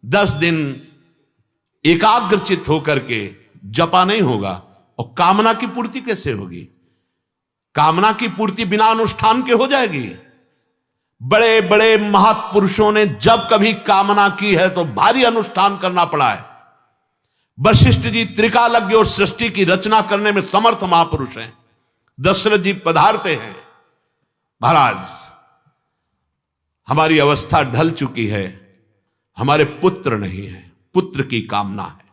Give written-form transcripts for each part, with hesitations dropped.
10 दिन एकाग्रचित होकर के जपा नहीं होगा। और कामना की पूर्ति कैसे होगी? कामना की पूर्ति बिना अनुष्ठान के हो जाएगी। बड़े बड़े महापुरुषों ने जब कभी कामना की है तो भारी अनुष्ठान करना पड़ा है। वशिष्ठ जी त्रिकालज्ञ और सृष्टि की रचना करने में समर्थ महापुरुष हैं। दशरथ जी पधारते हैं, महाराज हमारी अवस्था ढल चुकी है, हमारे पुत्र नहीं है, पुत्र की कामना है।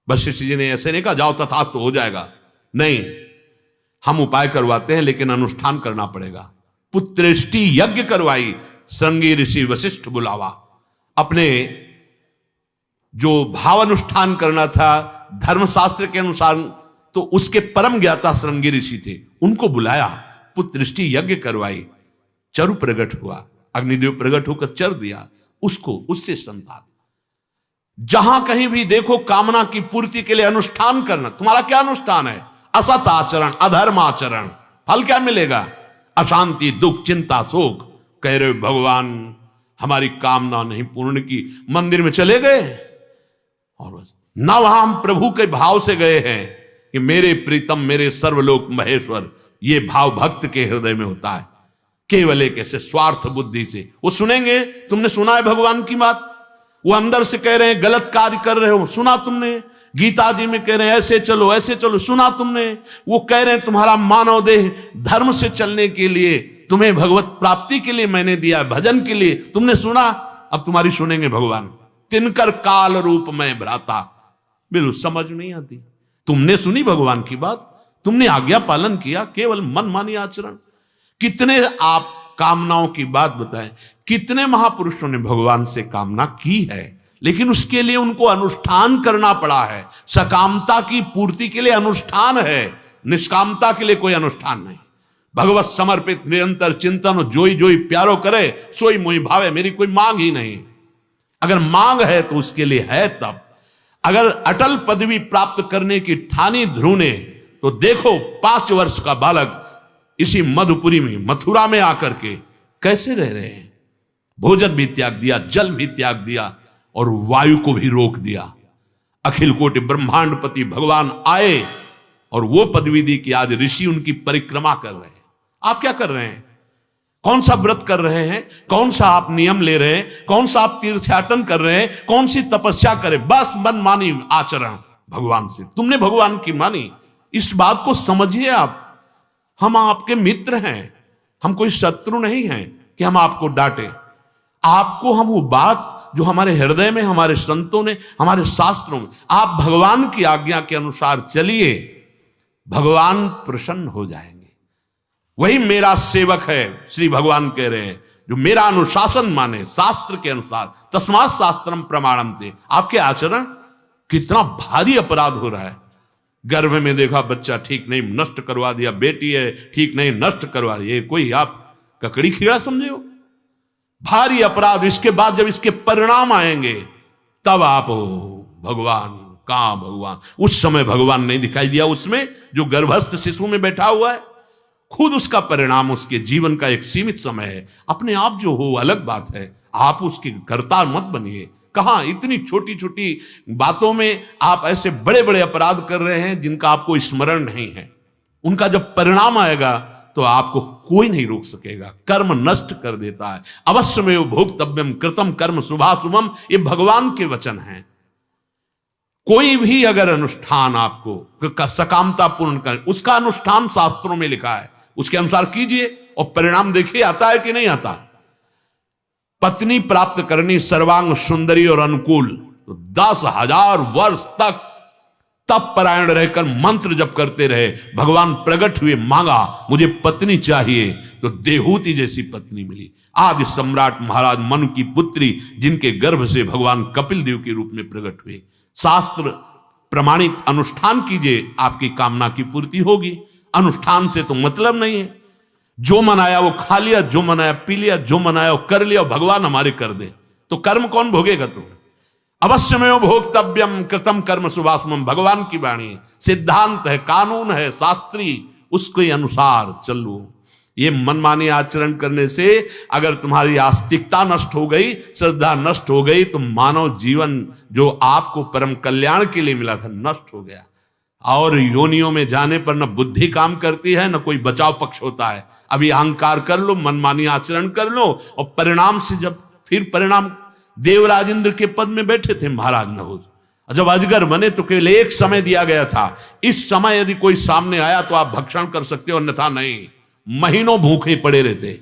वशिष्ठ जी ने ऐसे नहीं कहा जाओ तथास्तु तो हो जाएगा, नहीं, हम उपाय करवाते हैं लेकिन अनुष्ठान करना पड़ेगा। पुत्रेष्टि यज्ञ करवाई, श्रृंगी ऋषि वशिष्ठ बुलावा। अपने जो भाव अनुष्ठान करना था धर्मशास्त्र के अनुसार, तो उसके परम ज्ञाता श्रृंगी ऋषि थे, उनको बुलाया, पुत्रेष्टि यज्ञ करवाई, चरु प्रकट हुआ, अग्निदेव प्रकट होकर चर दिया उसको, उससे संतान। जहां कहीं भी देखो कामना की पूर्ति के लिए अनुष्ठान करना। तुम्हारा क्या अनुष्ठान है? असत आचरण, अधर्म आचरण, फल क्या मिलेगा? अशांति, दुख, चिंता, शोक। कह रहे भगवान हमारी कामना नहीं पूर्ण की, मंदिर में चले गए और बस ना वहां हम प्रभु के भाव से गए हैं कि मेरे प्रीतम, मेरे सर्वलोक महेश्वर। ये भाव भक्त के हृदय में होता है, केवल एक ऐसे स्वार्थ बुद्धि से। वो सुनेंगे, तुमने सुना है भगवान की बात, वो अंदर से कह रहे हैं गलत कार्य कर रहे हो, सुना तुमने? गीता जी में कह रहे हैं ऐसे चलो ऐसे चलो, सुना तुमने? वो कह रहे हैं तुम्हारा मानव देह धर्म से चलने के लिए, तुम्हें भगवत प्राप्ति के लिए मैंने दिया, भजन के लिए, तुमने सुना? अब तुम्हारी सुनेंगे भगवान। तिनकर काल रूप में भ्राता, बिल्कुल समझ नहीं आती। तुमने सुनी भगवान की बात, तुमने आज्ञा पालन किया, केवल मनमानी आचरण। कितने आप कामनाओं की बात बताएं, कितने महापुरुषों ने भगवान से कामना की है, लेकिन उसके लिए उनको अनुष्ठान करना पड़ा है। सकामता की पूर्ति के लिए अनुष्ठान है, निष्कामता के लिए कोई अनुष्ठान नहीं। भगवत समर्पित निरंतर चिंतन, जोई जोई प्यारो करे सोई मोई भावे, मेरी कोई मांग ही नहीं। अगर मांग है तो उसके लिए है तब। अगर अटल पदवी प्राप्त करने की ठानी ध्रुव ने, तो देखो 5 वर्ष का बालक इसी मधुपुरी में, मथुरा में आकर के कैसे रह रहे हैं। भोजन भी त्याग दिया, जल भी त्याग दिया और वायु को भी रोक दिया। अखिल कोटि ब्रह्मांडपति भगवान आए और वो पदवी दी कि आज ऋषि उनकी परिक्रमा कर रहे हैं। आप क्या कर रहे हैं? कौन सा व्रत कर रहे हैं? कौन सा आप नियम ले रहे हैं? कौन सा आप तीर्थयाटन कर रहे हैं? कौन सी तपस्या करें? बस मनमानी आचरण भगवान से। तुमने भगवान की मानी, इस बात को समझिए आप। हम आपके मित्र हैं, हम कोई शत्रु नहीं हैं कि हम आपको डांटे। आपको हम वो बात जो हमारे हृदय में, हमारे संतों ने, हमारे शास्त्रों में, आप भगवान की आज्ञा के अनुसार चलिए, भगवान प्रसन्न हो जाएंगे। वही मेरा सेवक है, श्री भगवान कह रहे हैं, जो मेरा अनुशासन माने शास्त्र के अनुसार। तस्मात् शास्त्रम प्रमाणम ते। आपके आचरण कितना भारी अपराध हो रहा है। गर्भ में देखा बच्चा ठीक नहीं, नष्ट करवा दिया, बेटी है ठीक नहीं, नष्ट करवा दिया। ये कोई आप ककड़ी खीड़ा समझे हो? भारी अपराध। इसके बाद जब इसके परिणाम आएंगे तब आप हो भगवान, कहां भगवान? उस समय भगवान नहीं दिखाई दिया उसमें जो गर्भस्थ शिशु में बैठा हुआ है। खुद उसका परिणाम उसके जीवन का एक सीमित समय है। अपने आप जो हो अलग बात है, आप उसके कर्ता मत बनिए। कहां इतनी छोटी छोटी बातों में आप ऐसे बड़े बड़े अपराध कर रहे हैं जिनका आपको स्मरण नहीं है। उनका जब परिणाम आएगा तो आपको कोई नहीं रोक सकेगा। कर्म नष्ट कर देता है। अवश्यमेव भोक्तव्यम कृतम कर्म शुभाशुभम, ये भगवान के वचन हैं। कोई भी अगर अनुष्ठान आपको सकामता पूर्ण करें, उसका अनुष्ठान शास्त्रों में लिखा है, उसके अनुसार कीजिए और परिणाम देखिए आता है कि नहीं आता। पत्नी प्राप्त करनी सर्वांग सुंदरी और अनुकूल, तो 10,000 वर्ष तक तप परायण रहकर मंत्र जप करते रहे। भगवान प्रकट हुए, मांगा मुझे पत्नी चाहिए, तो देहूति जैसी पत्नी मिली। आदि सम्राट महाराज मनु की पुत्री, जिनके गर्भ से भगवान कपिल देव के रूप में प्रकट हुए। शास्त्र प्रमाणित अनुष्ठान कीजिए, आपकी कामना की पूर्ति होगी। अनुष्ठान से तो मतलब नहीं है। जो मनाया वो खा लिया, जो मनाया पी लिया, जो मनाया वो कर लिया, भगवान हमारे कर दे तो कर्म कौन भोगेगा? तुम अवश्यमेव भोक्तव्यम कृतम कर्म शुभाशुभम, भगवान की वाणी सिद्धांत है, कानून है, शास्त्री, उसके अनुसार चलो। ये मनमानी आचरण करने से अगर तुम्हारी आस्तिकता नष्ट हो गई, श्रद्धा नष्ट हो गई, तो मानव जीवन जो आपको परम कल्याण के लिए मिला था नष्ट हो गया। और योनियों में जाने पर न बुद्धि काम करती है, न कोई बचाव पक्ष होता है। अभी अहंकार कर लो, मनमानी आचरण कर लो, और परिणाम से जब फिर परिणाम, देवराज इंद्र के पद में बैठे थे महाराज नहुष, जब अजगर बने तो केवल एक समय दिया गया था। इस समय यदि कोई सामने आया तो आप भक्षण कर सकते हो, अन्यथा नहीं। महीनों भूखे पड़े रहते।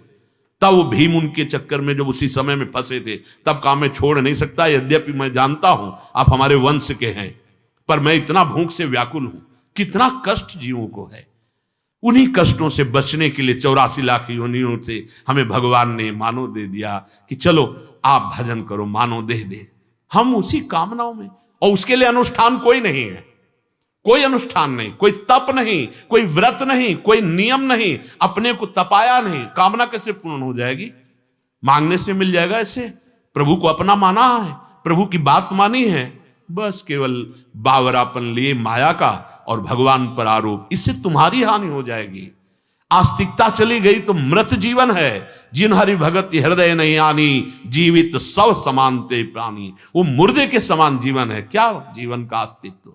तब वो भीम उनके चक्कर में जब उसी समय में फंसे थे, तब कहा मैं छोड़ नहीं सकता, यद्यपि मैं जानता हूं आप हमारे वंश के हैं, पर मैं इतना भूख से व्याकुल हूं। कितना कष्ट जीवों को है। उन्हीं कष्टों से बचने के लिए 84 लाख योनियों से हमें भगवान ने मानव दे दिया कि चलो आप भजन करो, मानव देह दे। हम उसी कामनाओं में, और उसके लिए अनुष्ठान कोई नहीं है, कोई अनुष्ठान नहीं, कोई तप नहीं, कोई व्रत नहीं, कोई नियम नहीं, अपने को तपाया नहीं। कामना कैसे पूर्ण हो जाएगी? मांगने से मिल जाएगा? ऐसे प्रभु को अपना माना है, प्रभु की बात मानी है, बस केवल बावरापन लिए माया का और भगवान पर आरोप, इससे तुम्हारी हानि हो जाएगी। आस्तिकता चली गई तो मृत जीवन है। जिन हरि भगत हृदय नहीं आनी, जीवित सब समानते प्राणी। वो मुर्दे के समान जीवन है। क्या जीवन का अस्तित्व?